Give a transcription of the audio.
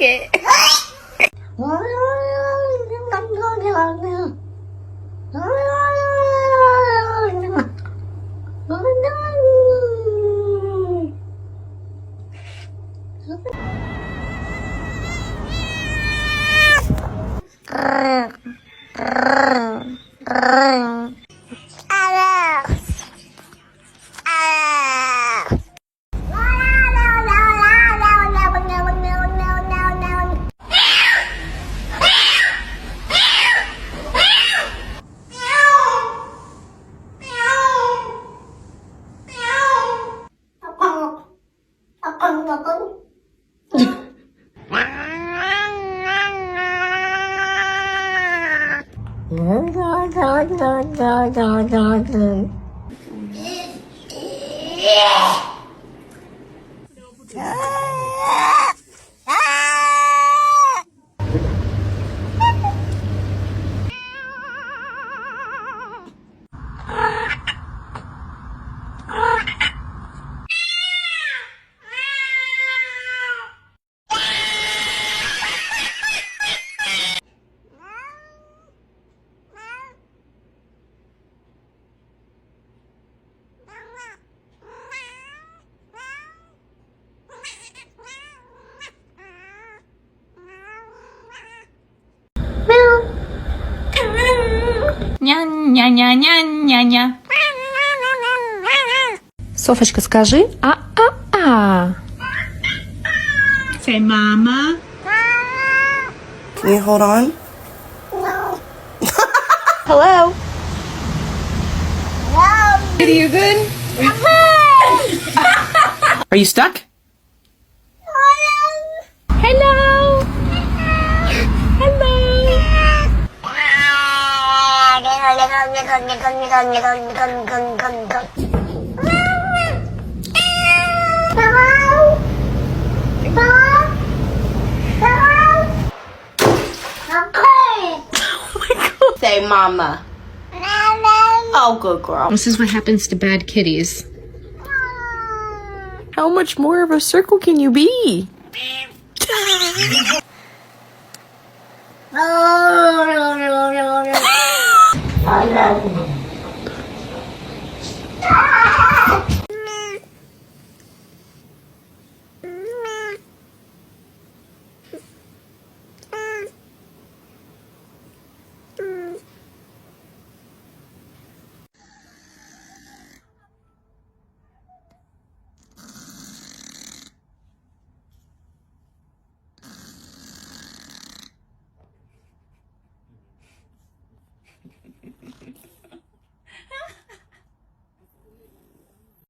it. Ня-ня-ня-ня-ня-ня. Софочка, скажи а-а-а. Say mama. Can you hold on? Hello. Are you good? Are you stuck? Hello. Hello. Say mama. Oh, good girl. This is what happens to bad kitties. How much more of a circle can you be? I love you.